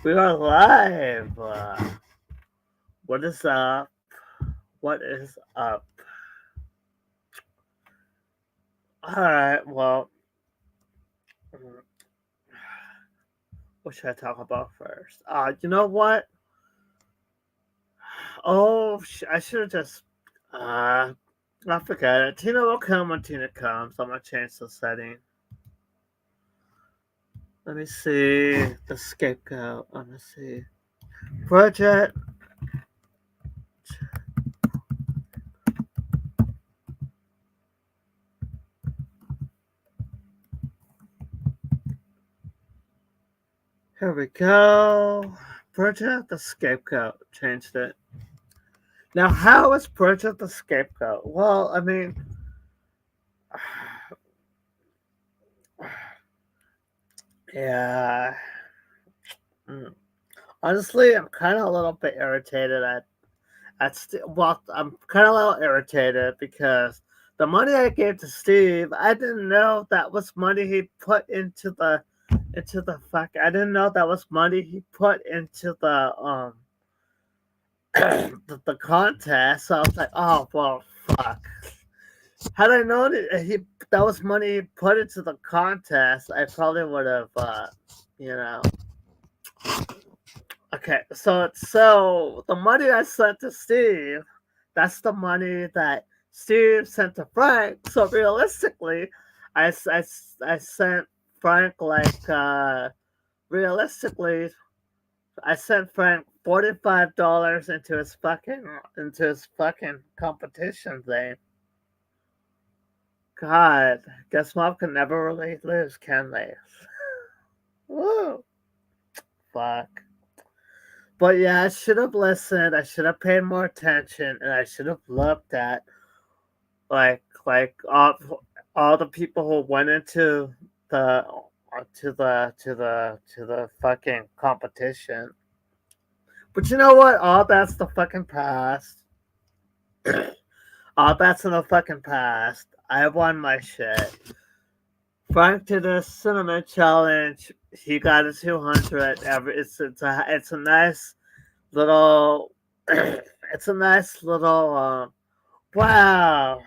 We are live. What is up? What is up? All right. Well, mm, what should I talk about first? You know what? Oh, I should have just. I forgot it. Tina will come when Tina comes. I'm gonna change the setting. Let me see the scapegoat. Let me see. Project. Here we go. Project the scapegoat. Changed it. Now, how is Project the scapegoat? Well, I mean, yeah. Mm. Honestly, I'm kind of a little bit irritated well, I'm kind of a little irritated because the money I gave to Steve, I didn't know that was money he put into the fuck. I didn't know that was money he put into the contest. So I was like, oh well, fuck. Had I known that was money he put into the contest, I probably would have, you know, okay, so the money I sent to Steve, that's the money that Steve sent to Frank. So realistically, I sent Frank like realistically, I sent Frank $45 into his fucking competition thing. God, guess mom can never really lose, can they? Woo, fuck. But yeah, I should have listened. I should have paid more attention, and I should have looked at like all the people who went into the to the fucking competition. But you know what? All that's the fucking past. All that's in the fucking past. I won my shit. Frank did a cinnamon challenge. He got a 200. It's a nice little. It's a nice little. Wow,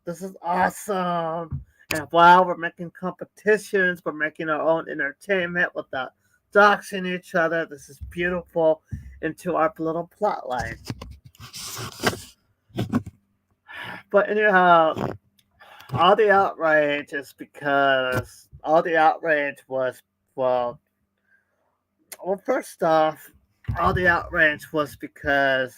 this is awesome. And wow, we're making competitions. We're making our own entertainment without doxing each other. This is beautiful into our little plot line. But anyhow, all the outrage was, well, first off, all the outrage was because,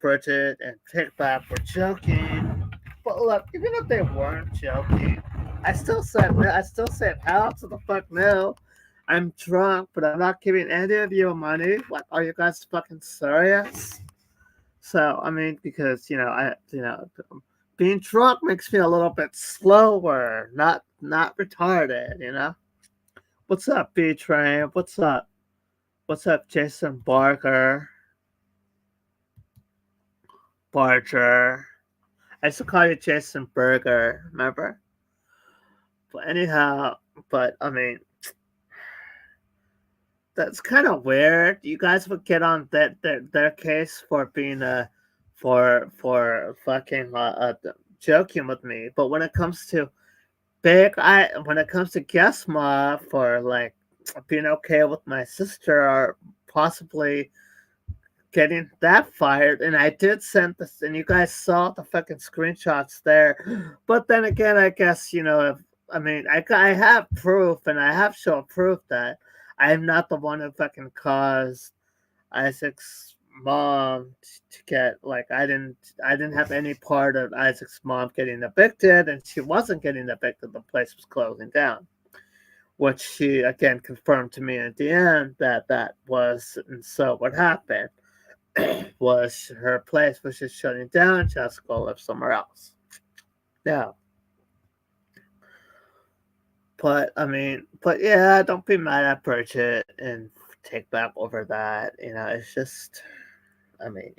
Bridget and Pickback were joking. But look, even if they weren't joking, I still said, hell to the fuck no. I'm drunk, but I'm not giving any of you money. What, are you guys fucking serious? So, I mean, because, being drunk makes me a little bit slower, not retarded, you know? What's up, B Train? What's up? What's up, Jason Barker? Barger. I used to call you Jason Burger, remember? But anyhow, but I mean, that's kind of weird. You guys would get on their case for being for fucking joking with me, but when it comes to guest mob for like being okay with my sister or possibly getting that fired, and I did send this, and you guys saw the fucking screenshots there. But then again, I guess if I mean I have proof, and I have shown proof that I am not the one who fucking caused Isaac's mom to get, like, I didn't have any part of Isaac's mom getting evicted, and she wasn't getting evicted. The place was closing down, which she again confirmed to me at the end that was, and so what happened was her place was just shutting down. She has to go live somewhere else. Yeah, but I mean, but yeah, don't be mad at Bridget and take back over that. It's just, I mean,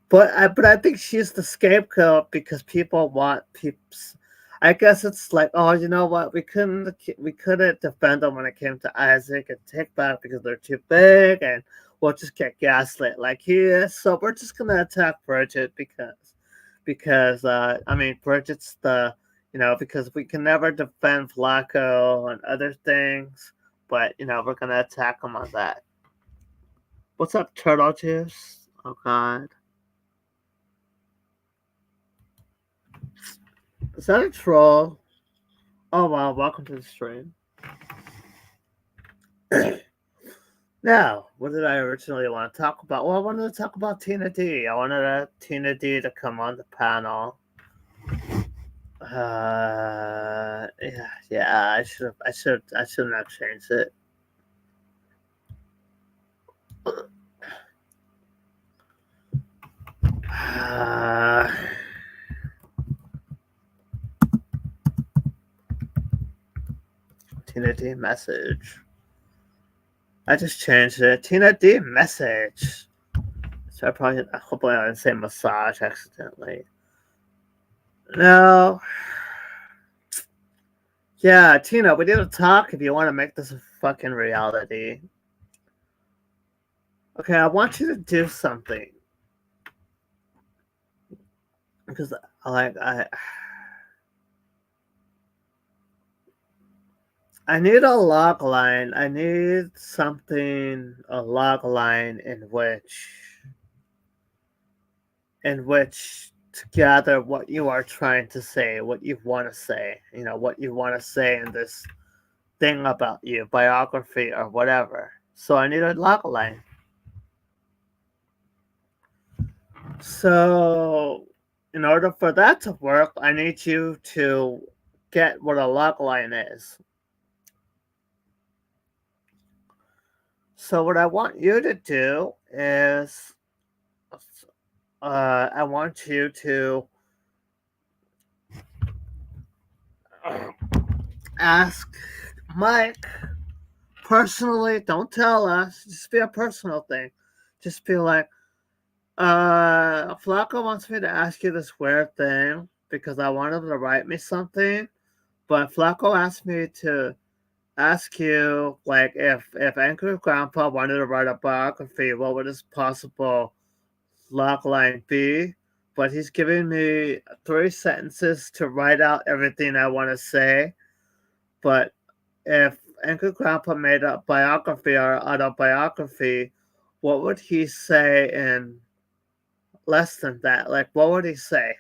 but I think she's the scapegoat because people want peeps. I guess it's like, oh, you know what? We couldn't defend them when it came to Isaac and Take-Back because they're too big, and we'll just get gaslit like he is. So we're just gonna attack Bridget because I mean Bridget's the because we can never defend Flacco and other things, but we're gonna attack him on that. What's up, Turtle Juice? Oh God, is that a troll? Oh wow, welcome to the stream. Now, what did I originally want to talk about? Well, I wanted to talk about Tina D. I wanted Tina D to come on the panel. Yeah. I shouldn't have changed it. Tina D message. I just changed it. Tina D message. So hopefully I didn't say massage accidentally. No. Yeah, Tina, we need to talk if you want to make this a fucking reality. Okay, I want you to do something. Because I need a log line. I need a log line in which to gather what you are trying to say, what you want to say, what you want to say in this thing about you, biography or whatever. So I need a log line. So in order for that to work, I need you to get what a log line is. So what I want you to do is I want you to ask Mike personally. Don't tell us. Just be a personal thing. Just be like, Flacco wants me to ask you this weird thing because I want him to write me something. But Flacco asked me to ask you, like, if Anchor Grandpa wanted to write a biography, what would his possible log line be? But he's giving me 3 sentences to write out everything I want to say. But if Anchor Grandpa made a biography or autobiography, what would he say in less than that? Like, what would he say?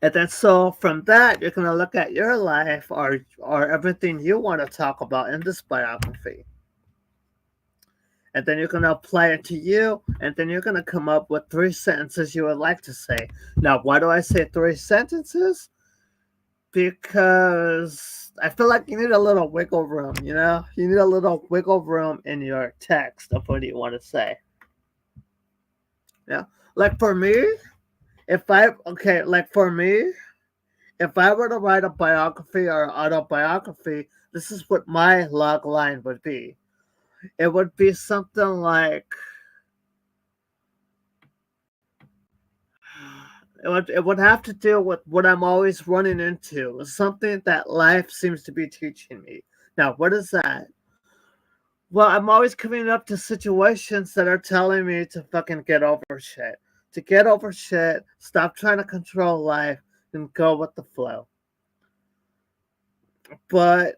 And then so from that, you're gonna look at your life or everything you want to talk about in this biography. And then you're gonna apply it to you, and then you're gonna come up with 3 sentences you would like to say. Now, why do I say 3 sentences? Because I feel like you need a little wiggle room, You need a little wiggle room in your text of what you want to say. Yeah. Like for me, if I were to write a biography or autobiography, this is what my log line would be. It would be something like it would have to do with what I'm always running into, something that life seems to be teaching me. Now, what is that? Well, I'm always coming up to situations that are telling me to fucking get over shit. To get over shit, stop trying to control life, and go with the flow. But,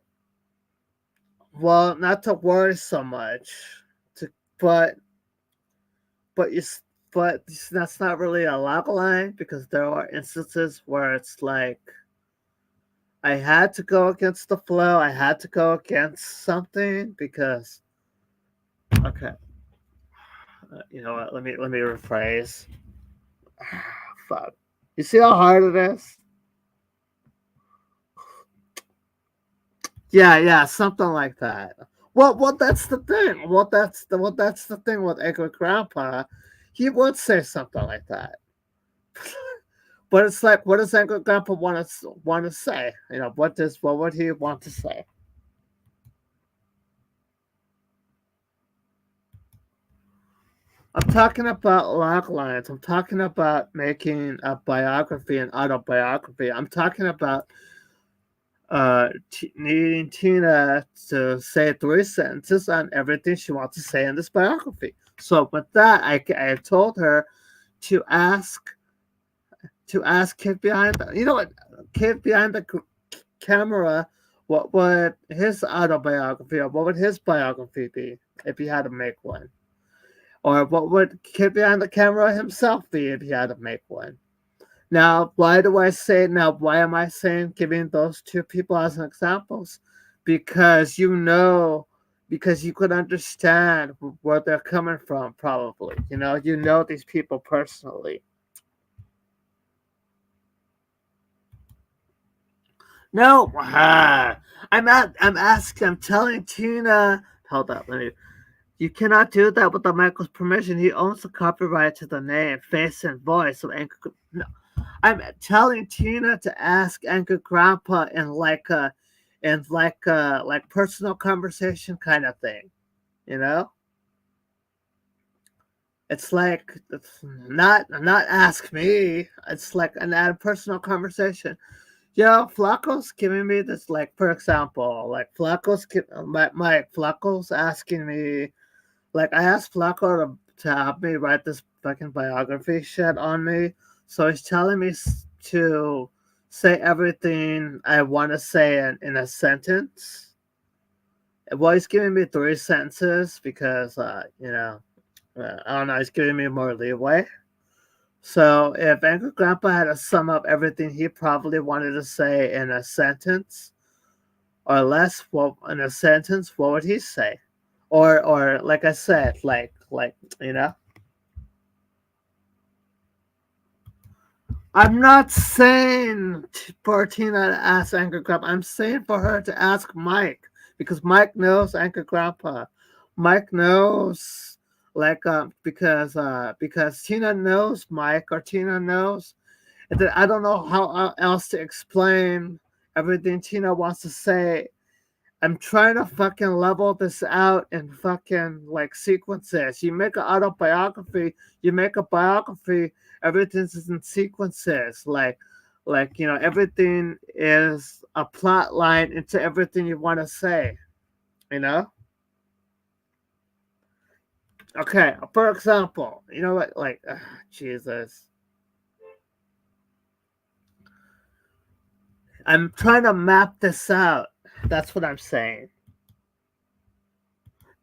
well, not to worry so much. To, but, but you, but that's not really a log line because there are instances where it's like I had to go against the flow. I had to go against something because. Okay. You know what? Let me rephrase. Fuck. You see how hard it is? Yeah, something like that. Well, that's the thing. That's the thing with Edgar Grandpa. He would say something like that, but it's like, what does Edgar Grandpa want to say? What would he want to say? I'm talking about log lines. I'm talking about making a biography and autobiography. I'm talking about needing Tina to say 3 sentences on everything she wants to say in this biography. So with that, I told her to ask Kid behind the, you know what, Kid behind the camera, what would his autobiography or what would his biography be if he had to make one, or what would Kid behind the camera himself be if he had to make one. Now, why do I say now? Why am I saying giving those two people as an examples? Because because you could understand where they're coming from. Probably, you know these people personally. No, I'm not. I'm asking. I'm telling Tina. Hold up, let me. You cannot do that without Michael's permission. He owns the copyright to the name, face, and voice of Anchor. No, I'm telling Tina to ask Anchor Grandpa in like personal conversation kind of thing. You know, it's not ask me. It's like a personal conversation. Yeah, Flacco's giving me this, like, for example, like my Flacco's asking me, like, I asked Flacco to help me write this fucking biography shit on me. So he's telling me to say everything I want to say in a sentence. Well, he's giving me 3 sentences because, I don't know, he's giving me more leeway. So if Angry Grandpa had to sum up everything he probably wanted to say in a sentence or less, well, in a sentence, what would he say? Or like I said, you know, I'm not saying for Tina to ask Angry Grandpa. I'm saying for her to ask Mike because Mike knows Angry Grandpa. Mike knows, like, because Tina knows Mike, or Tina knows. And then I don't know how else to explain everything Tina wants to say. I'm trying to fucking level this out in fucking, like, sequences. You make an autobiography, you make a biography, everything's in sequences. Everything is a plot line into everything you want to say, you know? Okay, for example, you know what? Like, Jesus. I'm trying to map this out. That's what I'm saying.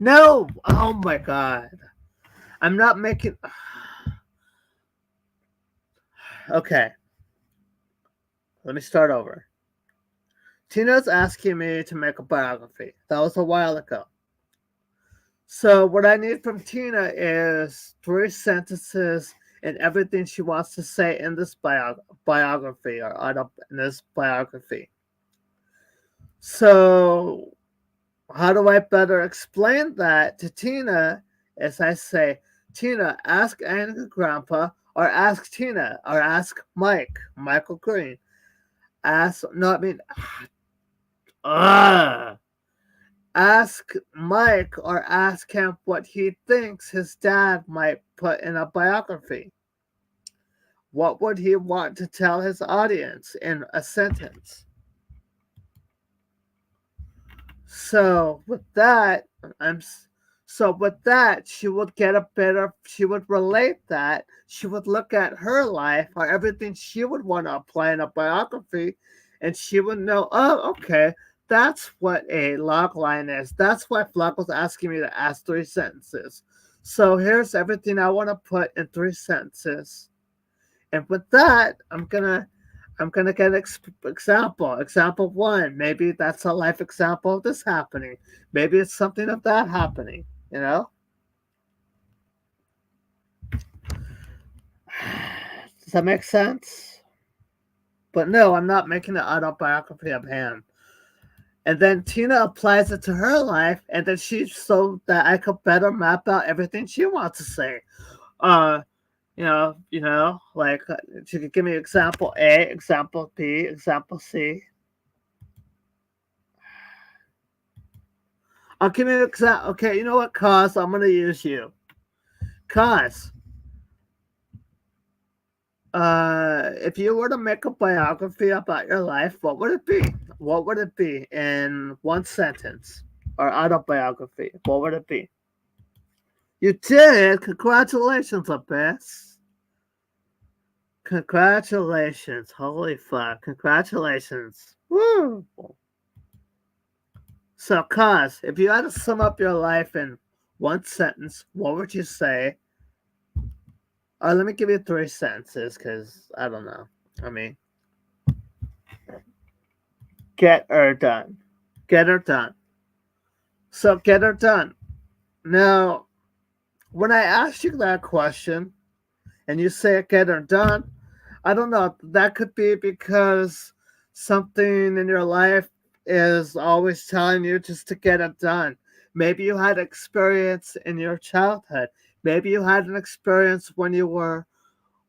No! Oh my god. I'm not making. Okay, let me start over. Tina's asking me to make a biography. That was a while ago. So, what I need from Tina is 3 sentences and everything she wants to say in this biography, or in this biography. So, how do I better explain that to Tina? As I say, Tina, ask Anna Grandpa, or ask Tina, or ask Michael Green. Ask, no, I mean, uh, ask Mike, or ask him what he thinks his dad might put in a biography. What would he want to tell his audience in a sentence? So with that, I'm so with that, she would relate that, she would look at her life or everything she would want to apply in a biography, and she would know, oh, okay, that's what a log line is. That's why Flock was asking me to ask 3 sentences. So here's everything I want to put in 3 sentences. And with that, I'm gonna get example. Example one. Maybe that's a life example of this happening. Maybe it's something of that happening. You know? Does that make sense? But no, I'm not making an autobiography of him. And then Tina applies it to her life, and then so that I could better map out everything she wants to say. Uh, like, she could give me example A, example B, example C. I'll give you an example. Okay, you know what, Cause? I'm gonna use you. Cause if you were to make a biography about your life, what would it be? What would it be in one sentence? Or autobiography? What would it be? You did. Congratulations, Abyss. Congratulations. Holy fuck. Congratulations. Woo. So, cuz, if you had to sum up your life in one sentence, what would you say? Let me give you three sentences, because I don't know. I mean, get her done. Get her done. So, get her done. Now, when I asked you that question, and you say get her done, I don't know. That could be because something in your life is always telling you just to get it done. Maybe you had experience in your childhood. Maybe you had an experience when you were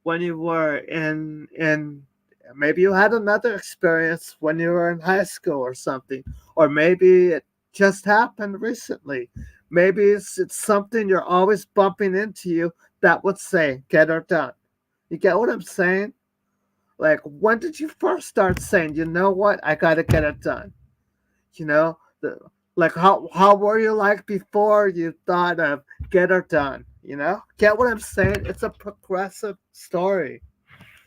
in maybe you had another experience when you were in high school or something. Or maybe it just happened recently. Maybe it's something you're always bumping into you that would say get her done. You get what I'm saying? Like, when did you first start saying, you know what, I gotta get it done? You know, like how were you like before you thought of get her done? You know, get what I'm saying? It's a progressive story.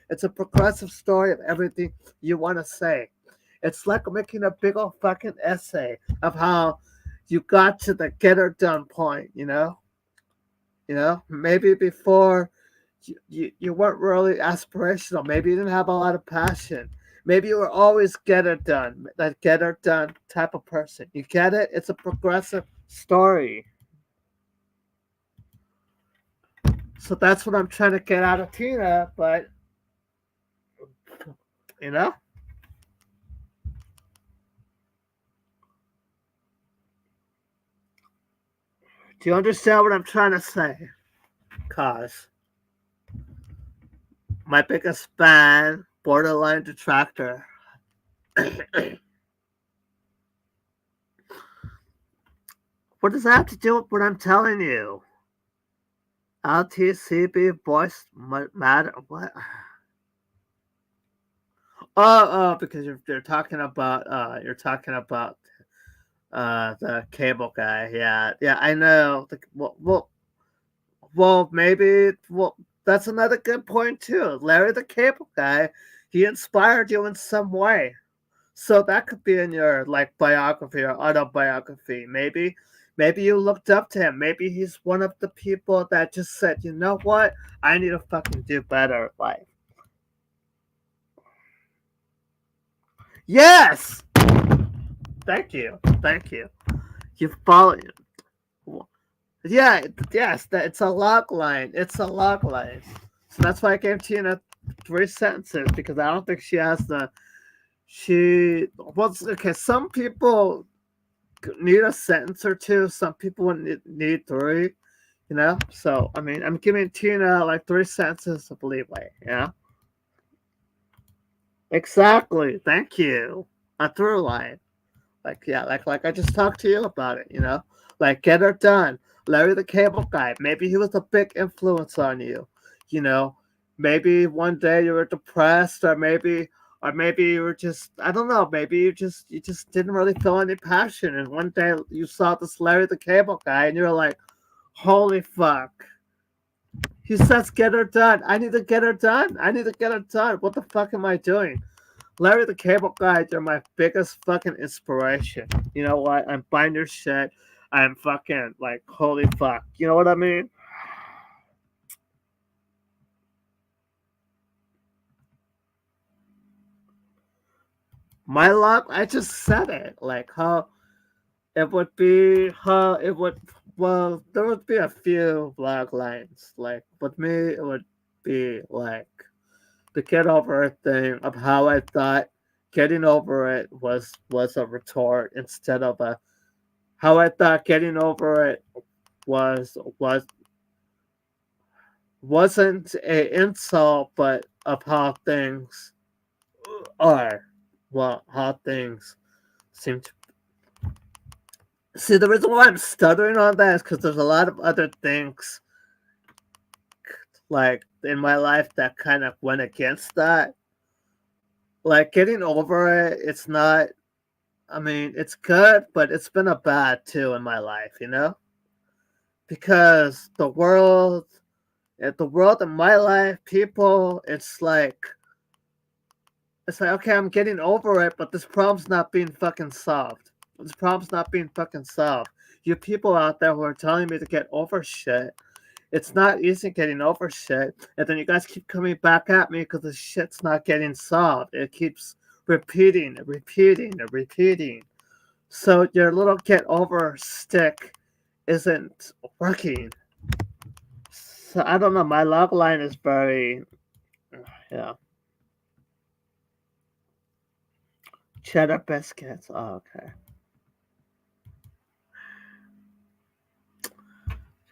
It's a progressive story of everything you want to say. It's like making a big old fucking essay of how you got to the get her done point. Maybe before you weren't really aspirational. Maybe you didn't have a lot of passion. Maybe you were always get it done, that get it done type of person. You get it? It's a progressive story. So that's what I'm trying to get out of Tina, but you know, do you understand what I'm trying to say? Cause my biggest fan, borderline detractor. What does that have to do with what I'm telling you? LTCB voice matter. What? Because you're talking about the cable guy. Yeah, yeah, I know. Maybe that's another good point too. Larry the Cable Guy, he inspired you in some way. So that could be in your like biography or autobiography. Maybe you looked up to him. Maybe he's one of the people that just said, you know what, I need to fucking do better at life. Yes, thank you. You follow. Yeah, yes, it's a log line. It's a log line. So that's why I gave Tina three sentences because I don't think she has the. She well, okay. Some people need a sentence or two. Some people need three. So I mean, I'm giving Tina like three sentences of leeway. Exactly. Thank you. A through line. Like yeah, like I just talked to you about it. Like get her done. Larry the Cable Guy. Maybe he was a big influence on you. You know, maybe one day you were depressed, or maybe you were just I don't know. Maybe you just didn't really feel any passion, and one day you saw this Larry the Cable Guy, and you were like, "Holy fuck!" He says, "Get her done." I need to get her done. I need to get her done. What the fuck am I doing? Larry the Cable Guy, they're my biggest fucking inspiration. You know what? I'm buying your shit. I'm fucking like, holy fuck. You know what I mean? My luck, I just said it. Like, how it would, well, there would be a few log lines. Like, with me, it would be like the get over it thing of how I thought getting over it was a retort instead of a how I thought getting over it was wasn't a insult, but of how things are. Well, how things seem to. See, the reason why I'm stuttering on that is because there's a lot of other things like in my life that kind of went against that. Like getting over it, it's not. I mean, it's good, but it's been a bad too in my life, because the world in my life, people, it's like okay, I'm getting over it, but this problem's not being fucking solved. This problem's not being fucking solved. You people out there who are telling me to get over shit, it's not easy getting over shit, and then you guys keep coming back at me because the shit's not getting solved. It keeps repeating and repeating and repeating. So your little get over stick isn't working. So I don't know. My log line is very, yeah. Cheddar biscuits. Oh, okay.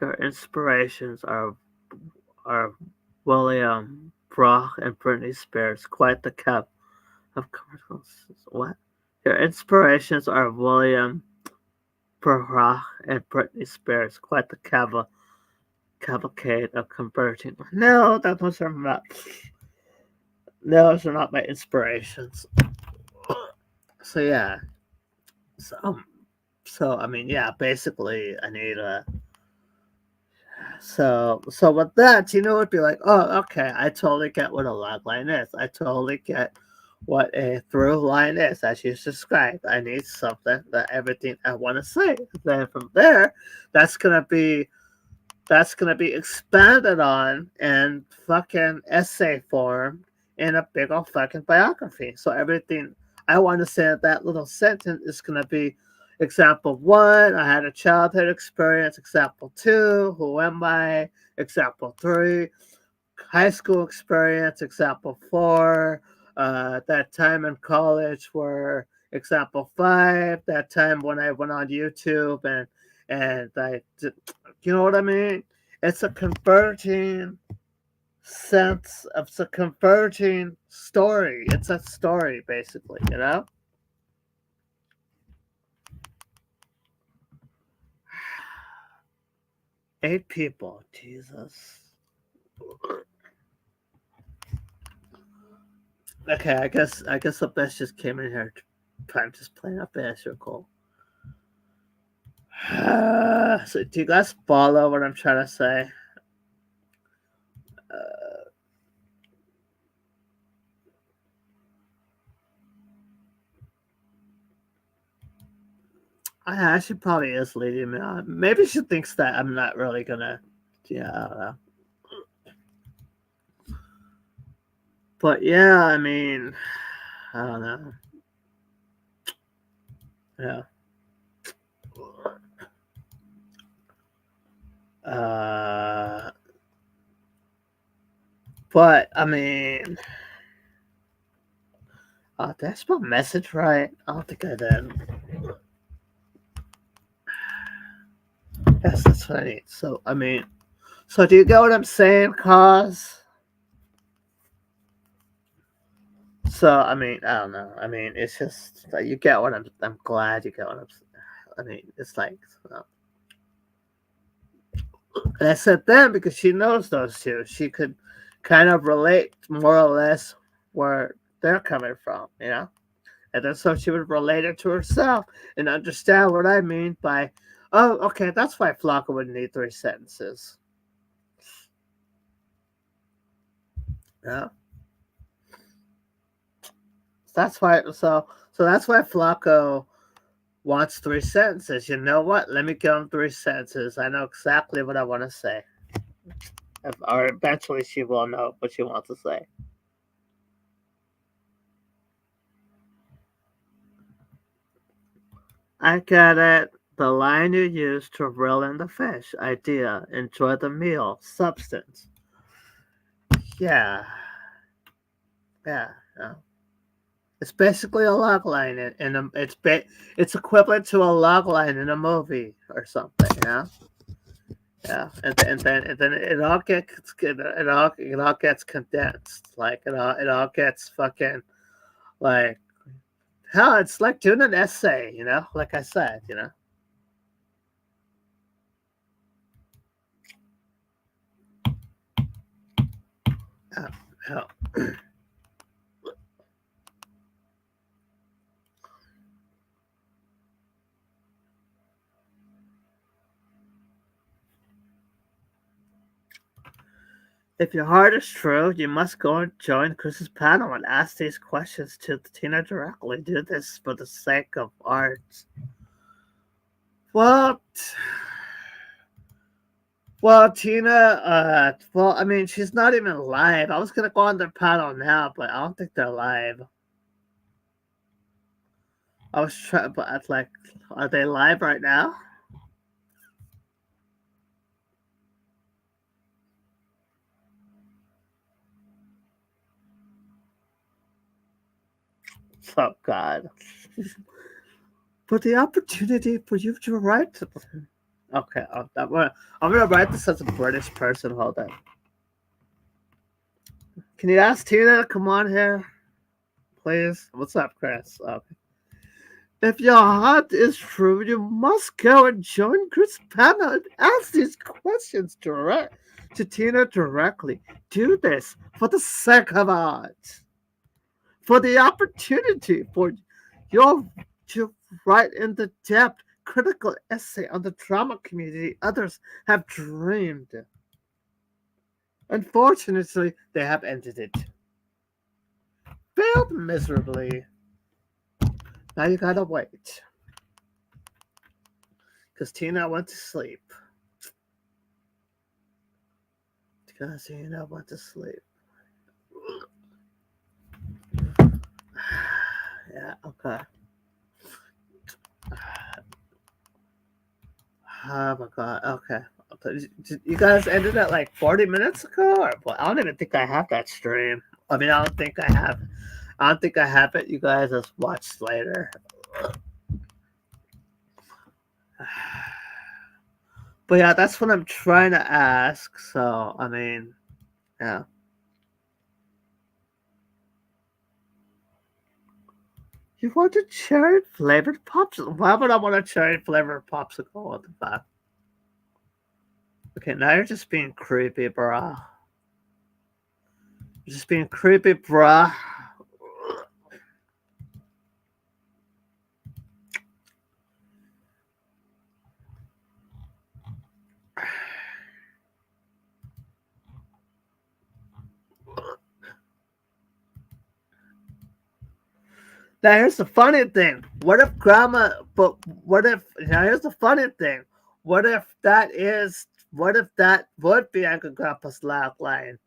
Your inspirations are William Brock and Britney Spears. Quite the cup of commercials. What? Your inspirations are William Brock and Britney Spears. Quite the cavalcade of converting. No, that was not. No, those are not my inspirations. So yeah. So I mean, yeah. Basically, I need a. So with that, it'd be like, oh, okay, I totally get what a log line is. I totally get what a through line is, as you described. I need something that everything I want to say. Then from there, that's gonna be that's gonna be expanded on in fucking essay form in a big old fucking biography. So everything I want to say in that little sentence is gonna be example one, I had a childhood experience. Example two, who am I? Example three, high school experience. Example four, that time in college where example five, that time when I went on YouTube and you know what I mean? It's a converting it's a converting story. It's a story basically. 8 people, Jesus. Okay, I guess the best just came in here. I'm just playing up basketball. So do you guys follow what I'm trying to say? Uh, she probably is leading me on. Maybe she thinks that I'm not really gonna. Yeah, I don't know. But yeah, I mean, I don't know. Yeah. Uh, but I mean, did I spell message right? I don't think I did. Yes, that's what I need. So I mean, so do you get what I'm saying, cause? So I mean, I don't know. I mean, it's just like you get what I'm glad you get what I'm. I mean, it's like, and I said then because she knows those two. She could kind of relate more or less where they're coming from. And then so she would relate it to herself and understand what I mean by, oh, okay, that's why Flocka would need 3 sentences. Yeah, that's why. So that's why Flocko wants 3 sentences. You know what? Let me give him 3 sentences. I know exactly what I want to say, or eventually she will know what she wants to say. I get it. The line you use to reel in the fish. Idea. Enjoy the meal. Substance. Yeah. Yeah. Yeah. It's basically a log line it's equivalent to a log line in a movie or something. Yeah, and then it all gets condensed. Like it all gets fucking like hell. It's like doing an essay. Like I said. Yeah. If your heart is true, you must go and join Chris's panel and ask these questions to Tina directly. Do this for the sake of art. Well, Tina, I mean, she's not even live. I was gonna go on their panel now, but I don't think they're live. I was trying, but I'd like, are they live right now? Oh God! But the opportunity for you to write. Okay, I'm gonna write this as a British person. Hold on. Can you ask Tina to come on here, please? What's up, Chris? Okay. If your heart is true, you must go and join Chris Panna and ask these questions to Tina directly. Do this for the sake of art, for the opportunity for your to write in the depth critical essay on the drama community others have dreamed. Unfortunately, they have ended it. Failed miserably. Now you gotta wait. Because Tina went to sleep. Because Tina went to sleep. Yeah, okay. Oh my god, okay. You guys ended at like 40 minutes ago? Or what? I don't even think I have that stream. I mean, I don't think I have. I don't think I have it. You guys just watch later. But yeah, that's what I'm trying to ask. So, I mean, yeah. You want a cherry flavored popsicle? Why would I want a cherry flavored popsicle? What the fuck? Okay, now you're just being creepy, bruh. You're just being creepy, bruh. Now here's the funny thing. What if grandma? But what if? Now here's the funny thing. What if that is? What if that would be Uncle Grandpa's log line,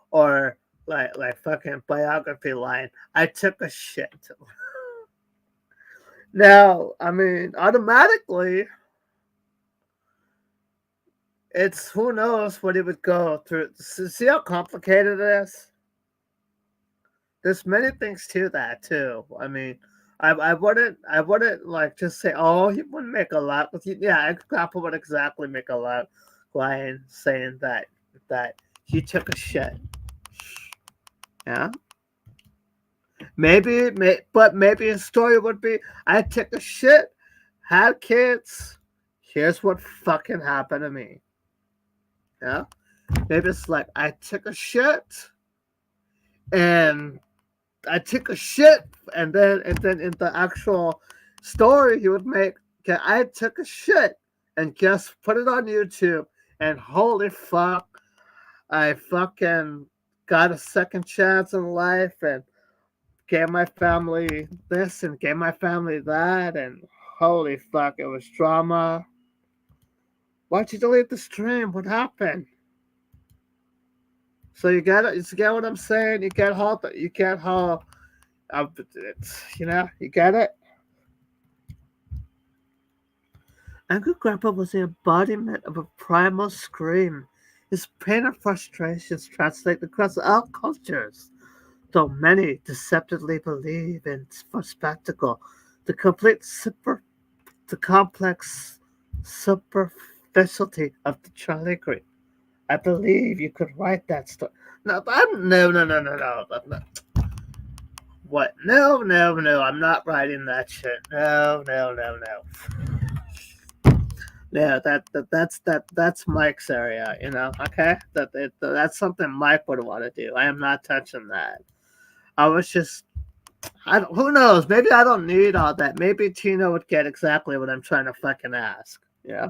or like fucking biography line? I took a shit. Now, I mean, automatically, it's who knows what he would go through. See how complicated it is? There's many things to that too. I mean, I wouldn't like just say, oh, he wouldn't make a lot. Yeah, Apple would exactly make a lot line saying that he took a shit. Yeah, but maybe his story would be, I took a shit, had kids. Here's what fucking happened to me. Yeah, maybe it's like I took a shit and I took a shit, and then in the actual story he would make, okay, I took a shit and just put it on YouTube, and holy fuck, I fucking got a second chance in life and gave my family this and gave my family that, and holy fuck, it was drama. Why'd you delete the stream? What happened? So you get it. You get what I'm saying? You get how you get it. Angry Grandpa was the embodiment of a primal scream. His pain and frustrations translate across all cultures, though many deceptively believe in for spectacle. The the complex superficiality of the Charlie Green. I believe you could write that story. No, no. What? No, no, no. I'm not writing that shit. No, no, no, no. Yeah, that's Mike's area, you know. Okay, that's something Mike would want to do. I am not touching that. I was just, I don't, who knows? Maybe I don't need all that. Maybe Tina would get exactly what I'm trying to fucking ask. Yeah,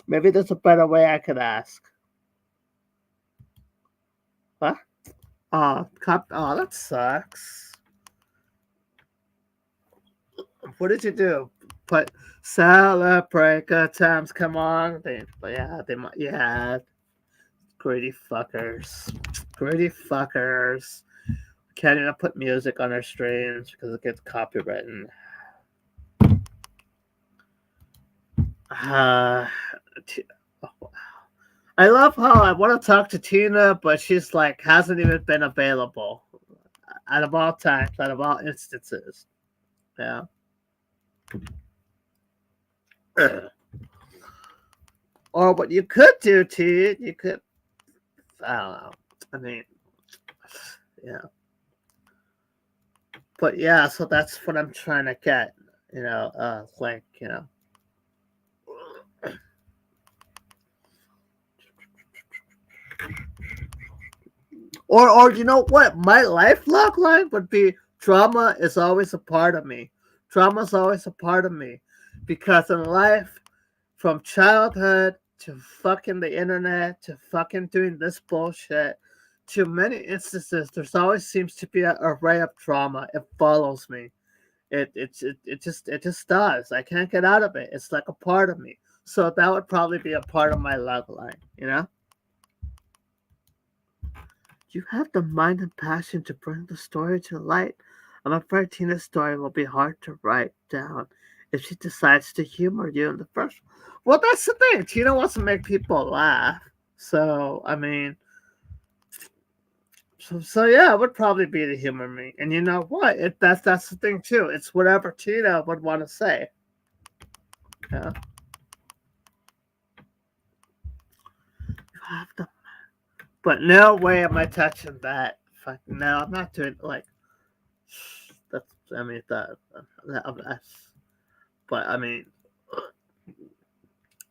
maybe there's a better way I could ask. What? Oh, that sucks. What did you do? Put celebrate good times. Come on, yeah, greedy fuckers, greedy fuckers. Can't even put music on our streams because it gets copywritten. Uh, t- I love how I want to talk to Tina, but she's like hasn't even been available out of all times, out of all instances. Yeah. Or what you could do, T, you could, I don't know. I mean, yeah. But yeah, so that's what I'm trying to get, like, or you know what? My life log line would be trauma is always a part of me. Trauma is always a part of me. Because in life, from childhood to fucking the internet to fucking doing this bullshit to many instances, there's always seems to be an array of trauma. It follows me. It just does. I can't get out of it. It's like a part of me. So that would probably be a part of my love line, you know? You have the mind and passion to bring the story to light. I'm afraid Tina's story will be hard to write down if she decides to humor you in the first. Well, that's the thing. Tina wants to make people laugh. So, I mean, so yeah, it would probably be to humor me. And you know what? That's the thing too. It's whatever Tina would want to say. Yeah. You have the But no way am I touching that. Fuck no, I'm not doing like that's. I mean that's. But I mean,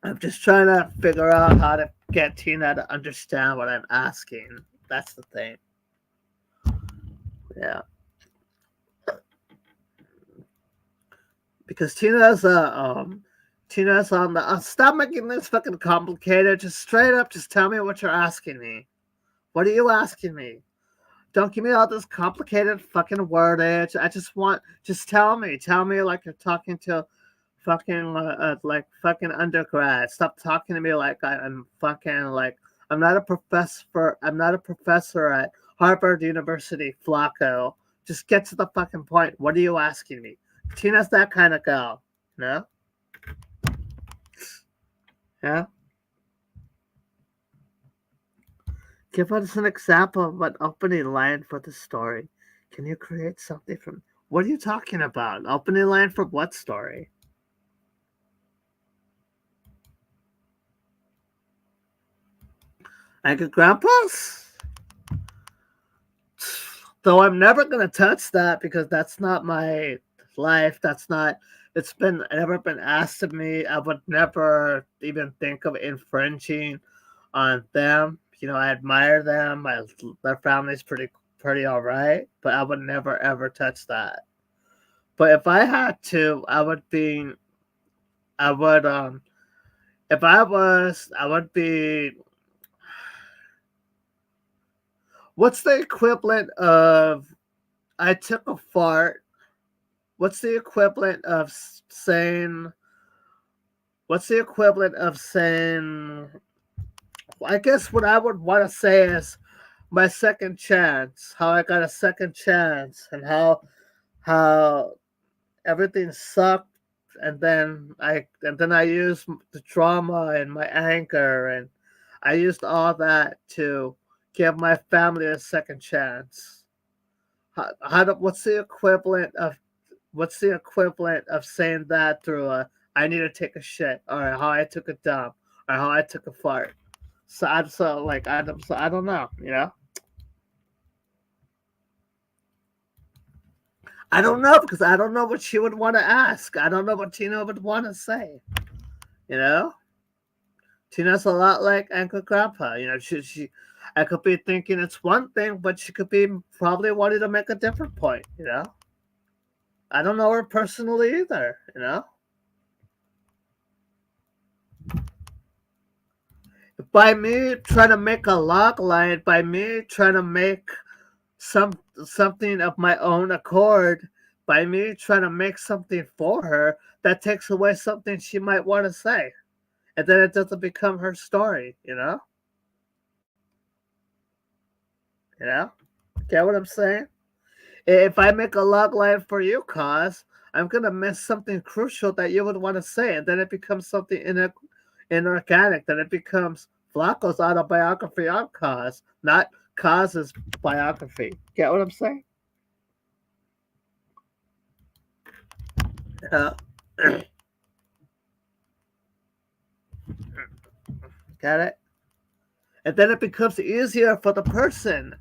I'm just trying to figure out how to get Tina to understand what I'm asking. That's the thing. Yeah, because Tina's on the. Stop making this fucking complicated. Just straight up, just tell me what you're asking me. What are you asking me? Don't give me all this complicated fucking wordage. I just want, just tell me like you're talking to fucking like fucking undergrad. Stop talking to me like I'm fucking like I'm not a professor. I'm not a professor at Harvard University, Flacco. Just get to the fucking point. What are you asking me? Tina's that kind of girl. No? Yeah? Give us an example of an opening line for the story. Can you create something from. What are you talking about? Opening line for what story? Angry Grandpa's? Though I'm never gonna touch that because that's not my life. That's not. It's been never been asked of me. I would never even think of infringing on them. You know, I admire them. Their family's pretty all right, but I would never ever touch that. But if I had to, I would be. I would If I would be. What's the equivalent of I took a fart? What's the equivalent of saying? What's the equivalent of saying? I guess what I would want to say is my second chance. How I got a second chance, and how everything sucked, and then I used the trauma and my anger, and I used all that to give my family a second chance. What's the equivalent of saying that through a I need to take a shit or how I took a dump or how I took a fart. I don't know, you know. I don't know because I don't know what she would want to ask. I don't know what Tina would want to say. You know, Tina's a lot like Uncle Grandpa. I could be thinking it's one thing, but she could be probably wanting to make a different point. I don't know her personally either. By me trying to make a log line, by me trying to make something of my own accord, by me trying to make something for her, that takes away something she might want to say, and then it doesn't become her story. You know, get what I'm saying? If I make a log line for you, cause I'm gonna miss something crucial that you would want to say, and then it becomes something inorganic. Then it becomes Flacco's autobiography on Cause, not Cause's biography. Get what I'm saying? Uh, Got it? And then it becomes easier for the person,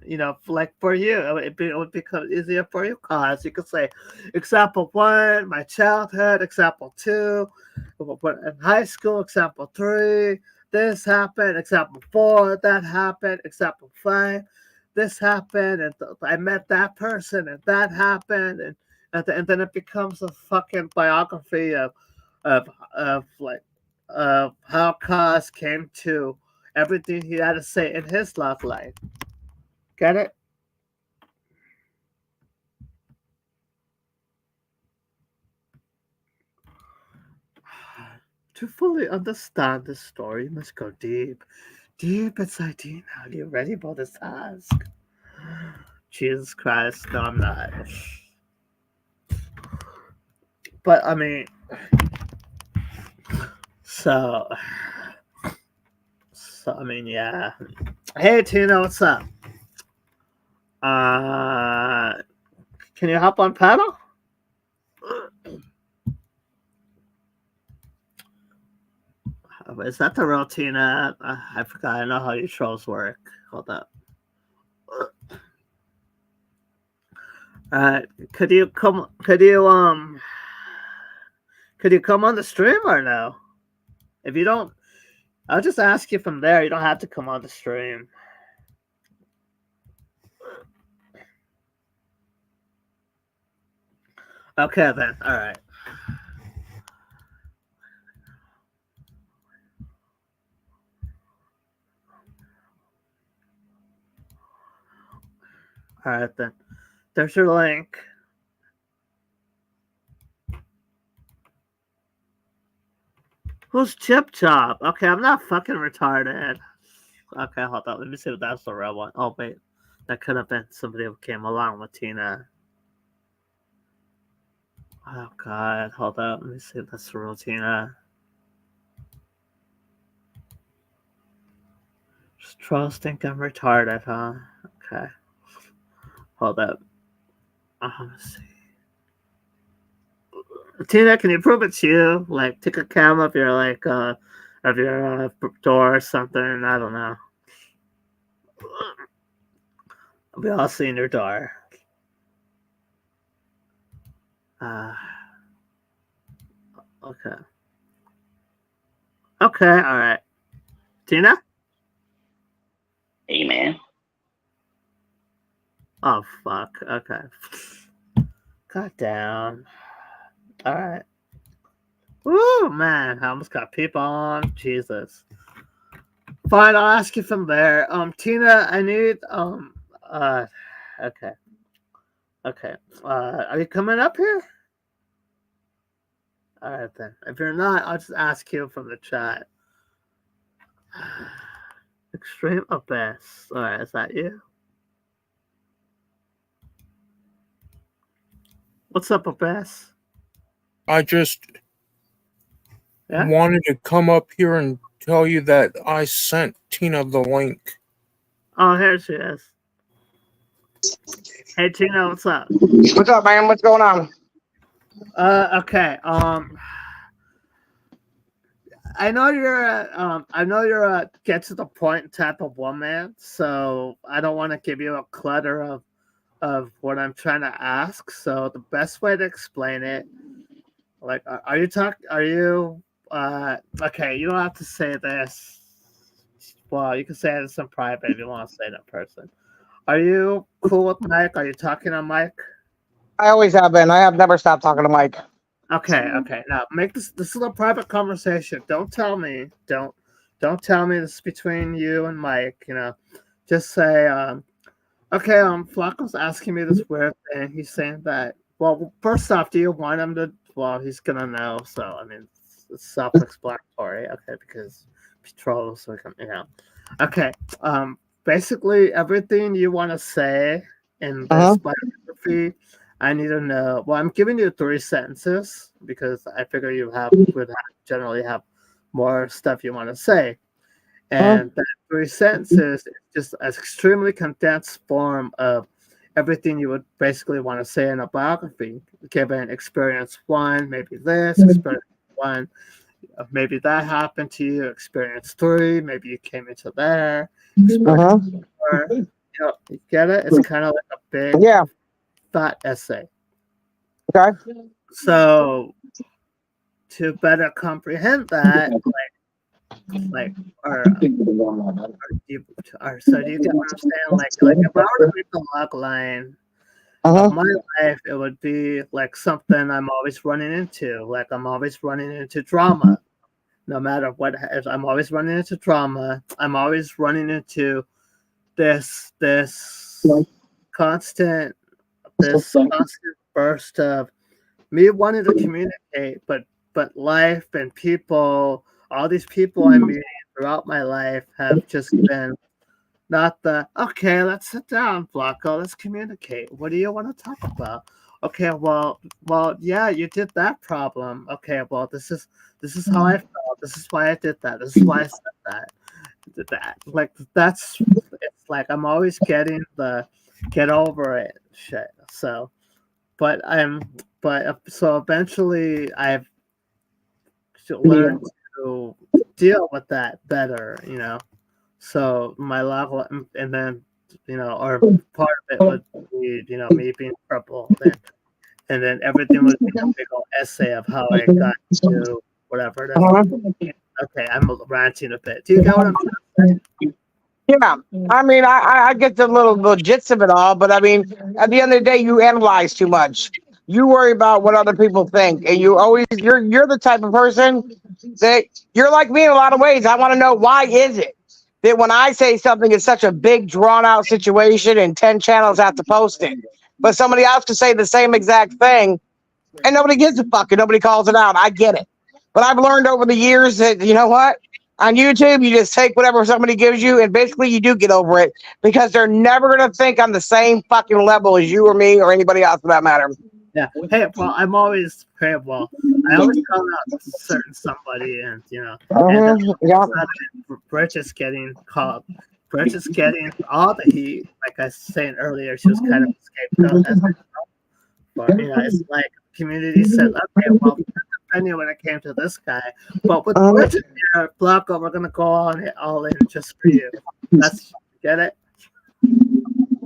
like for you. It would become easier for you, cause you could say, example one, my childhood, example two, in high school, example three, this happened, example four, that happened, example five, this happened, and I met that person, and that happened, and then it becomes a fucking biography of like how Cause came to everything he had to say in his love life. Get it? To fully understand this story, you must go deep, deep inside Tina. Are you ready for this task? Jesus Christ, no, I'm not. But I mean, so I mean, yeah. Hey, Tina, what's up? Can you hop on paddle? Is that the real Tina? I forgot. I know how your trolls work. Hold up. Could you come? Could you come on the stream or no? If you don't, I'll just ask you from there. You don't have to come on the stream. Okay then. All right. All right then. There's your link. Who's Chip Chop? Okay, I'm not fucking retarded. Okay, hold on. Let me see if that's the real one. Oh wait, that could have been somebody who came along with Tina. Oh god, hold up. Let me see if that's the real Tina. Just trolls think I'm retarded, huh? Okay. Hold up. Let's see. Tina, can you prove it's you? Like, take a cam of your door or something. I don't know. We all seen your door. Okay. Okay. All right. Tina. Hey, man. Oh fuck. Okay. God damn. All right. Woo, man! I almost got people on. Jesus. Fine, I'll ask you from there. Tina, I need okay. Okay. Are you coming up here? All right then. If you're not, I'll just ask you from the chat. Extreme Abyss. All right, is that you? What's up, Abyss? I just wanted to come up here and tell you that I sent Tina the link. Oh, here she is. Hey, Tina, what's up? What's up, man? What's going on? Okay. I know you're a get to the point type of woman, so I don't want to give you a clutter of what I'm trying to ask. So the best way to explain it, like, are you Okay, you don't have to say this. Well, you can say this in private if you want to say it in person. Are you cool with Mike? Are you talking on Mike? I always have been. I have never stopped talking to Mike. Okay, okay. Now make this is a private conversation. Don't tell me. Don't tell me this is between you and Mike. Just say, okay. Flacco's asking me this weird thing. He's saying that. Well, first off, do you want him to? Well, he's gonna know. So I mean, it's self-explanatory. Okay, because patrol, so we can. Okay. Basically, everything you want to say in this biography, I need to know. Well, I'm giving you 3 sentences because I figure you would generally have more stuff you want to say, and that 3 sentences is just an extremely condensed form of everything you would basically want to say in a biography. Given experience 1, maybe this experience 1. Maybe that happened to you. Experience 3, maybe you came into there. Experience 4, you get it? It's kind of like a big, fat essay. Okay. So to better comprehend that, so do you get what I'm saying? Like if I were to make a log line of my life, it would be like something I'm always running into. Like I'm always running into drama. No matter what, I'm always running into drama. I'm always running into this constant burst of me wanting to communicate, but life and people, all these people I'm meeting throughout my life have just been not okay, let's sit down, Flacco, let's communicate. What do you want to talk about? Okay, well, yeah, you did that problem. Okay, well, this is how I felt. This is why I did that. This is why I said that. Did that. Like it's like I'm always getting the get over it shit. So, so eventually I've learned to deal with that better. So my level, and then or part of it would be me being crippled, and then everything would be a big old essay of how I got to whatever it is. Okay, I'm ranting a bit. Do you get what I'm trying to say? Yeah, I mean, I get the little gist of it all, but I mean, at the end of the day, you analyze too much. You worry about what other people think, and you're the type of person that you're like me in a lot of ways. I want to know, why is it that when I say something is such a big, drawn out situation and 10 channels have to post it, but somebody else could say the same exact thing and nobody gives a fuck and nobody calls it out. I get it. But I've learned over the years that, you know what? On YouTube, you just take whatever somebody gives you and basically you do get over it because they're never going to think on the same fucking level as you or me or anybody else for that matter. Yeah. Hey, well, I always call out certain somebody, and Bridge is getting called. Bridge is getting all the heat. Like I was saying earlier, she was kind of a scapegoat. But it's like the community said, okay, well, depending when it came to this guy, but with Bridge in here, Flacco, we're gonna go all in just for you. Get it?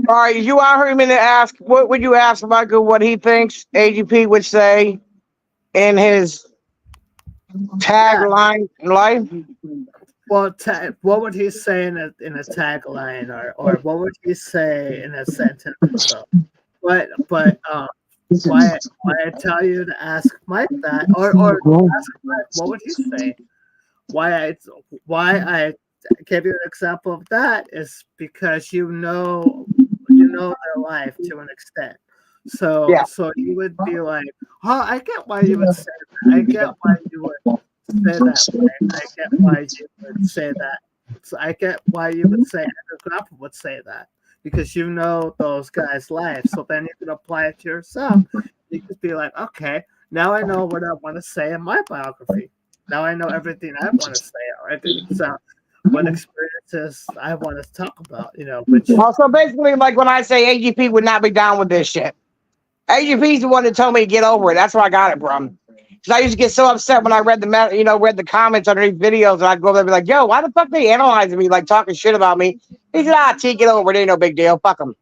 All right, you heard me to ask, what would you ask Michael what he thinks AGP would say in his tagline in life? Well, what would he say in a tagline, or what would he say in a sentence? But why I tell you to ask Mike that, or ask Mike, what would he say? Why I gave you an example of that is because you know their life to an extent. So you would be like, oh, I get why you would say that. I get why you would say that way. I get why you would say that. So I get why you would say Andrew Grapple would say that. Because you know those guys' lives. So then you can apply it to yourself. You could be like, okay, now I know what I want to say in my biography. Now I know everything I want to say. So what experiences I want to talk about, So basically, like when I say AGP would not be down with this shit. AGP's the one that told me to get over it. That's where I got it from. Because I used to get so upset when I read the comments underneath videos, and I'd go there and be like, yo, why the fuck they analyzing me, like talking shit about me? He said, T, get over it. Ain't no big deal. Fuck them.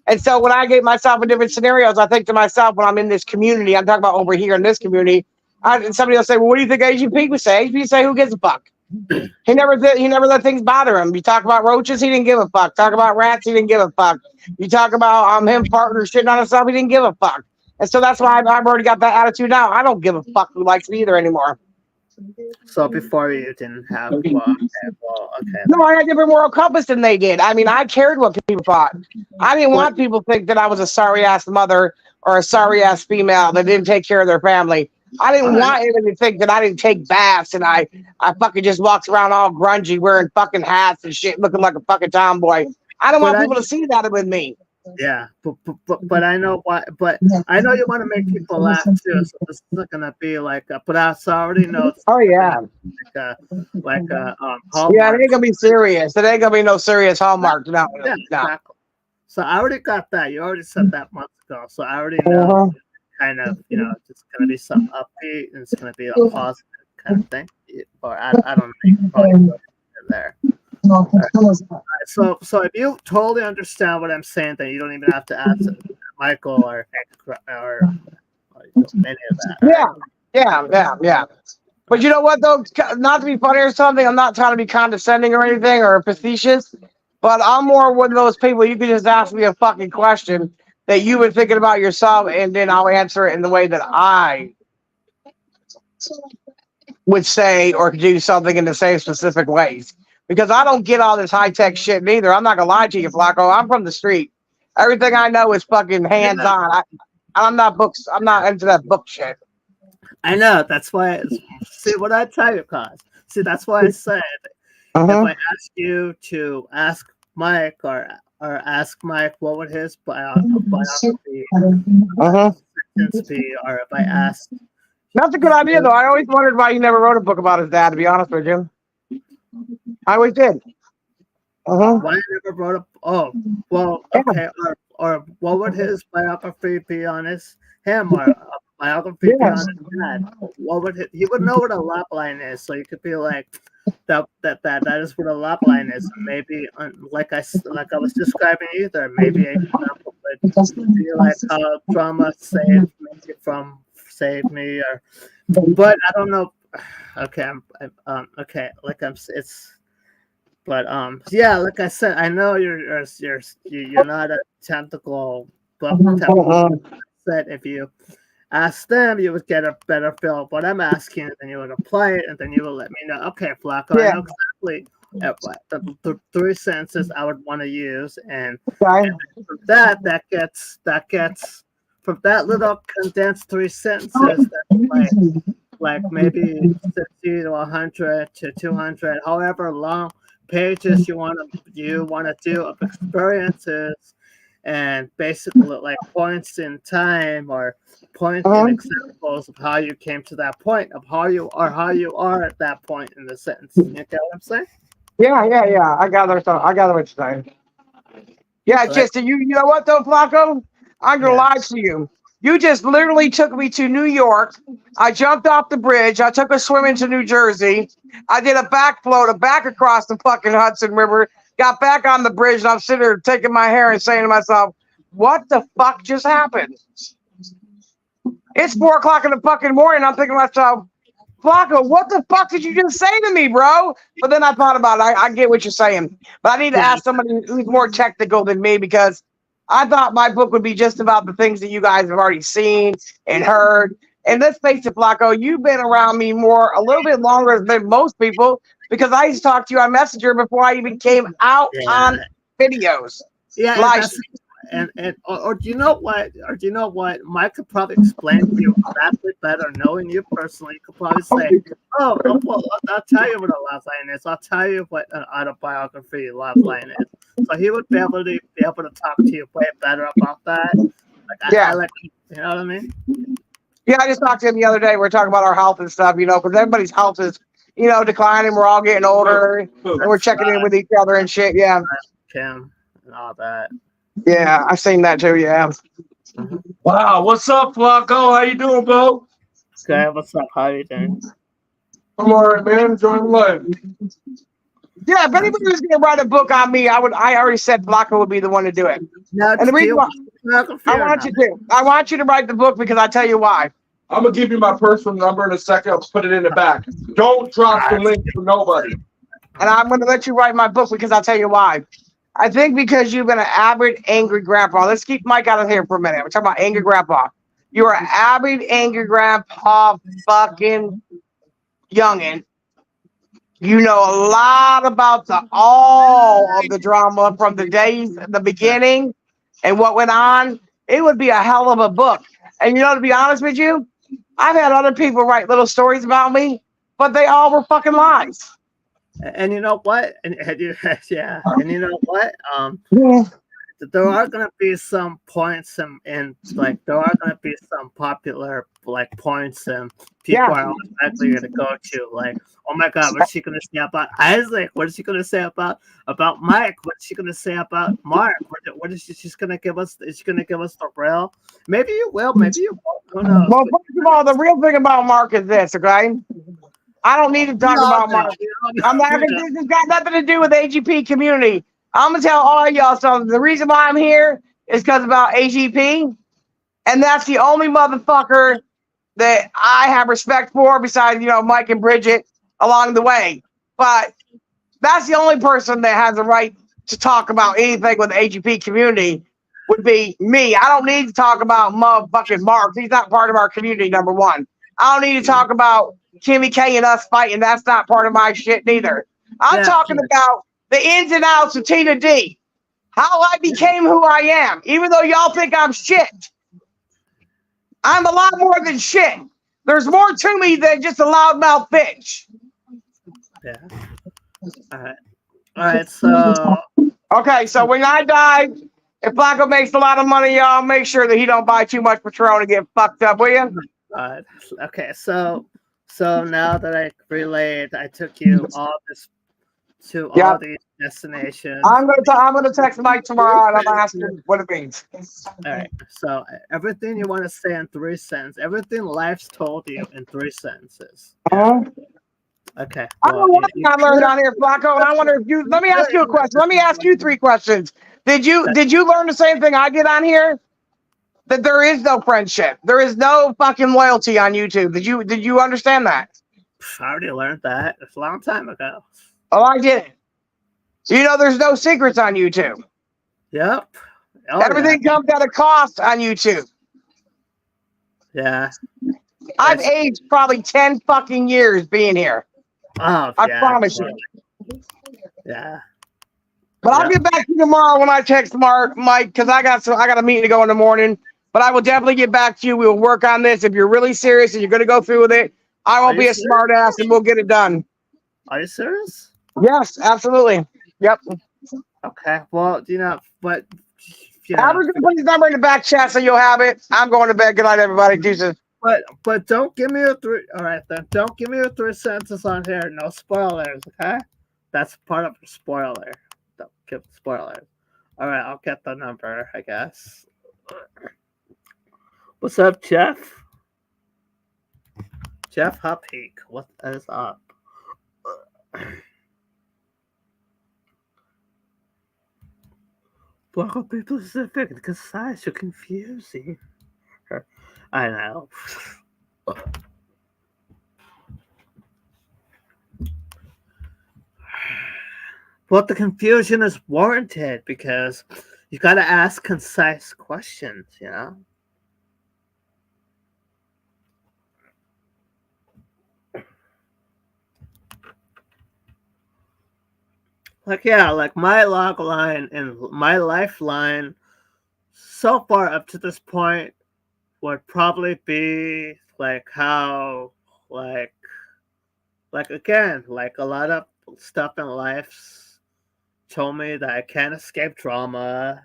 And so when I get myself in different scenarios, I think to myself, when I'm in this community, I'm talking about over here in this community, And somebody will say, "Well, what do you think AGP would say?" AGP say, "Who gives a fuck?" He never did. He never let things bother him. You talk about roaches, he didn't give a fuck. Talk about rats, he didn't give a fuck. You talk about him partner shitting on himself, he didn't give a fuck. And so that's why I've already got that attitude now. I don't give a fuck who likes me either anymore. So before you didn't have okay. No, I had a different moral compass than they did. I mean, I cared what people thought. I didn't want people to think that I was a sorry ass mother or a sorry ass female that didn't take care of their family. I didn't want anybody to think that I didn't take baths and I fucking just walked around all grungy wearing fucking hats and shit looking like a fucking tomboy. I don't want people to see that with me. Yeah, but I know why. But I know you want to make people laugh too. So this isn't gonna be like. But I already know. Oh yeah. Hallmark. Yeah, it ain't gonna be serious. It ain't gonna be no serious Hallmark. No, yeah, no. Exactly. So I already got that. You already said that months ago. So I already know. Kind of, it's gonna be something upbeat and it's gonna be a positive kind of thing. Or I don't think probably there. So if you totally understand what I'm saying, then you don't even have to ask Michael or any of that. Yeah. But you know what though? Not to be funny or something, I'm not trying to be condescending or anything or facetious, but I'm more one of those people you can just ask me a fucking question that you've been thinking about yourself, and then I'll answer it in the way that I would say or do something in the same specific ways. Because I don't get all this high-tech shit neither. I'm not gonna lie to you, Flacco. I'm from the street. Everything I know is fucking hands-on. I'm not into that book shit. I know. That's why. See what I tell you, cause see that's why I said if I ask you to ask Mike or ask Mike what would his biography be, or if I asked. That's a good idea, though. I always wondered why he never wrote a book about his dad. To be honest with you, I always did. Why I never wrote a? Oh, well, okay. Or what would his biography be on him or a biography be on his dad? What would he would know what a lap line is, so you could be like. That is what a lap line is. Maybe like I was describing either. Maybe an example would be like how drama saved me, or but I don't know. Okay, yeah. Like I said, I know you're not a tentacle, but said if you ask them, you would get a better feel of what I'm asking, and you would apply it, and then you would let me know. Okay, Flacco, I know exactly the three sentences I would want to use, and from that gets from that little condensed three sentences, that's like maybe 50 to 100 to 200, however long pages you want to do of experiences. And basically, like points in time or points in examples of how you came to that point, of how you are at that point in the sentence. You get what I'm saying? Yeah. I gather what you're saying. Yeah, so just you know what though, Flacco? I'm gonna lie to you. You just literally took me to New York. I jumped off the bridge. I took a swim into New Jersey. I did a back float, back across the fucking Hudson River. Got back on the bridge, and I'm sitting there taking my hair and saying to myself, "What the fuck just happened?" It's 4:00 in the fucking morning. I'm thinking to myself, "Flacco, what the fuck did you just say to me, bro?" But then I thought about it. I get what you're saying, but I need to ask somebody who's more technical than me because I thought my book would be just about the things that you guys have already seen and heard. And let's face it, Flacco, you've been around me a little bit longer than most people because I used to talk to you on Messenger before I even came out on videos. Yeah, or do you know what? Mike could probably explain to you exactly better, knowing you personally. You could probably say, "Oh, well, I'll tell you what a love line is. I'll tell you what an autobiography love line is." So he would be able to talk to you way better about that. I like, you know what I mean? Yeah, I just talked to him the other day. We're talking about our health and stuff, because everybody's health is, declining. We're all getting older, and we're checking in with each other and shit. Yeah, Kim and all that. Yeah, I've seen that too. Yeah. Wow, what's up, Flacco? How you doing, bro? Okay, what's up? How you doing? I'm all right, man. Enjoying life. Yeah, if anybody was gonna write a book on me, I already said Flacco would be the one to do it. No, and the reason why, I want you to write the book because I tell you why. I'm gonna give you my personal number in a second. I'll put it in the back. Don't drop the link for nobody. And I'm going to let you write my book because I'll tell you why. I think because you've been an avid angry grandpa. Let's keep Mike out of here for a minute. We're talking about angry grandpa. You're an avid angry grandpa fucking youngin'. You know a lot about all of the drama from the days, the beginning, and what went on. It would be a hell of a book. And you know, to be honest with you, I've had other people write little stories about me, but they all were fucking lies. And you know what? Yeah. And you know what? Yeah. There are gonna be some points and like there are gonna be some popular like points and people Yeah. are automatically gonna go to like, oh my god, what's she gonna say about Isaac? What is she gonna say about Mike? What's she gonna say about Mark? What is she's gonna give us? Is she gonna give us the real? Maybe you will, maybe you won't. Who knows? Well, first of all, the real thing about Mark is this, okay? I don't need to talk about Mark. I'm not gonna. This has got nothing to do with the AGP community. I'm gonna tell all y'all something. The reason why I'm here is because about AGP, and that's the only motherfucker that I have respect for, besides Mike and Bridget along the way. But that's the only person that has the right to talk about anything with the AGP community would be me. I don't need to talk about motherfucking Mark. He's not part of our community. Number one, I don't need to talk about Kimmy K and us fighting. That's not part of my shit neither. I'm talking about the ins and outs of Tina D. How I became who I am. Even though y'all think I'm shit, I'm a lot more than shit. There's more to me than just a loudmouth bitch. Yeah. All right. So. Okay. So when I die, if Flacco makes a lot of money, y'all make sure that he don't buy too much Patron and get fucked up, will you? Okay. So now that I relayed, I took you all this to all these destinations. I'm gonna text Mike tomorrow and I'm gonna ask him what it means. All right. So everything you want to say in 3 sentences, everything life's told you in 3 sentences. Okay. I don't know what I learned down here, Flacco, and I wonder if you. Let me ask you a question. Let me ask you 3 questions. Did you learn the same thing I did on here? That there is no friendship, there is no fucking loyalty on YouTube. Did you understand that? I already learned that. It's a long time ago. Oh, I didn't. There's no secrets on YouTube. Yep. Everything comes at a cost on YouTube. Yeah. I've aged probably 10 fucking years being here. Oh, I promise you. Yeah. But I'll get back to you tomorrow when I text Mike, because I got a meeting to go in the morning. But I will definitely get back to you. We'll work on this. If you're really serious and you're going to go through with it, I won't be a smart ass and we'll get it done. Are you serious? Yes, absolutely. Yep. Okay. Well, but I'm going to put his number in the back chat so you'll have it. I'm going to bed. Good night, everybody. Deuces. But don't give me a 3. All right, then. Don't give me a 3 sentences on here. No spoilers, okay? That's part of the spoiler. Don't give spoilers. All right, I'll get the number, I guess. What's up, Jeff? Jeff Huppeak, what is up? Block will be specific because size are confusing. I know. But the confusion is warranted because you got to ask concise questions, Like my log line and my lifeline so far up to this point would probably be like how like again, like a lot of stuff in life told me that I can't escape drama,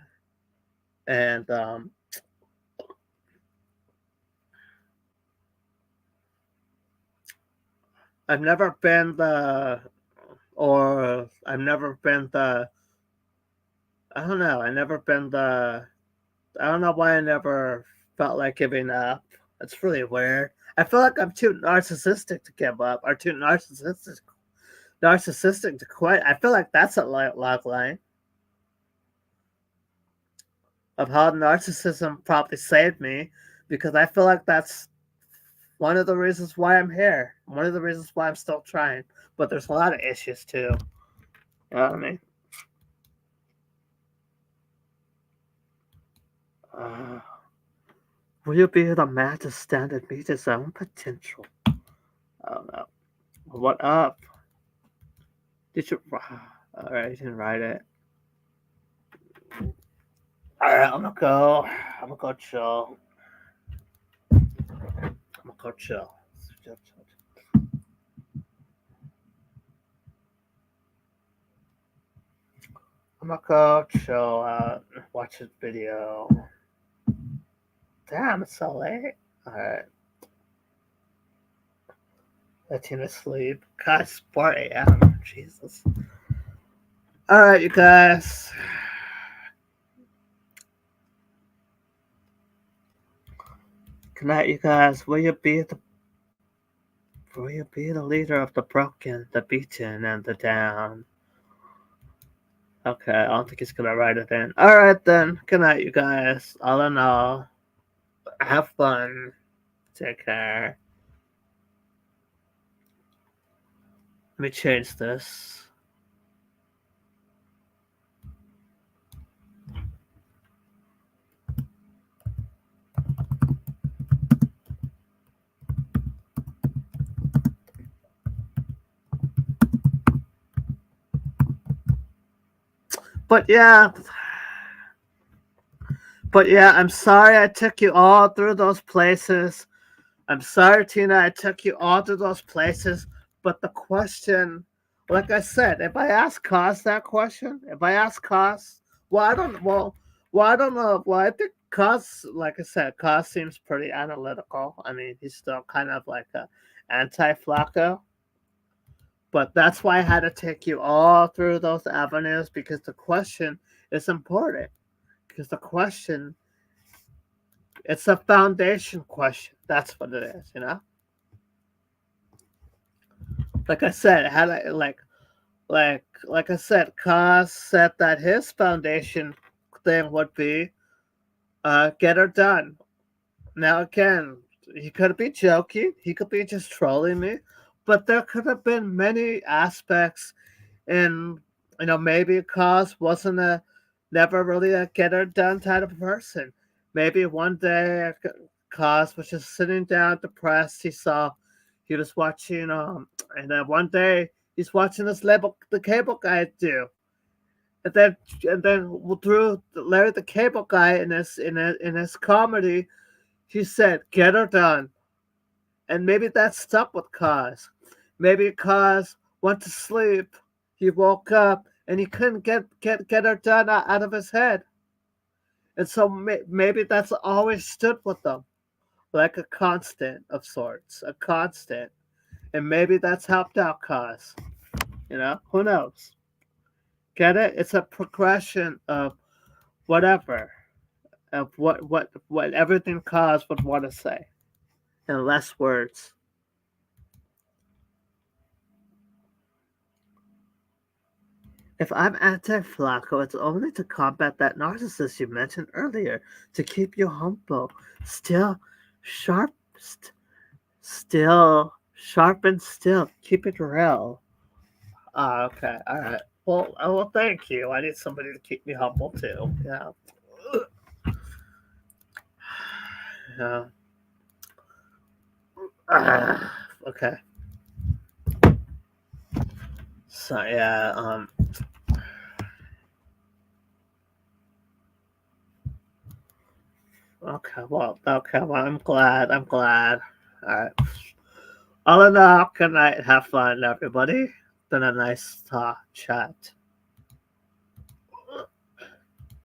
and I've never been the I don't know. I don't know why I never felt like giving up. It's really weird. I feel like I'm too narcissistic to give up, or too narcissistic to quit. I feel like that's a log line of how narcissism probably saved me, because I feel like that's one of the reasons why I'm here. One of the reasons why I'm still trying. But there's a lot of issues too. You know what I mean? Will you be the man to stand and meet his own potential? I don't know. What up? Did you? Alright, you didn't write it. Alright, I'm gonna go chill. I'm gonna go chill. I'm gonna go chill out, watch his video. Damn, it's so late. Alright. Let Tina sleep. God, it's 4 a.m. Jesus. Alright, you guys. Good night, you guys. Will you be the leader of the broken, the beaten, and the down? Okay, I don't think he's gonna write it in. Alright then. Good night, you guys. All in all, have fun. Take care. Let me change this. But yeah, I'm sorry I took you all through those places. I'm sorry, Tina, I took you all through those places. But the question, like I said, if I ask Cos that question, I don't know. Well, I think Cos, like I said, Cos seems pretty analytical. I mean, he's still kind of like a anti-Flacco. But that's why I had to take you all through those avenues, because the question is important. Because the question, it's a foundation question. That's what it is, you know? Like I said, like I said, Cos said that his foundation thing would be get her done. Now again, he could be joking, he could be just trolling me, but there could have been many aspects in, you know, maybe Cos wasn't never really a get her done type of person. Maybe one day Cos was just sitting down depressed. He was watching and then one day he's watching the cable guy do. And then through Larry the Cable Guy in his comedy, he said, "Get her done." And maybe that stuck with Cos. Maybe Cos went to sleep. He woke up and he couldn't get her done out of his head. And so maybe that's always stood with them, like a constant of sorts, a constant. And maybe that's helped out Cos. You know, who knows? Get it? It's a progression of whatever, of what everything Cos would want to say in less words. If I'm anti-Flacco, it's only to combat that narcissist you mentioned earlier, to keep you humble, still sharp, still sharp and still. Keep it real. Okay, all right. Well, thank you. I need somebody to keep me humble too. Yeah. Yeah. Okay. So yeah. Okay. Well. I'm glad. All right. All in all, good night. Have fun, everybody. Been a nice chat.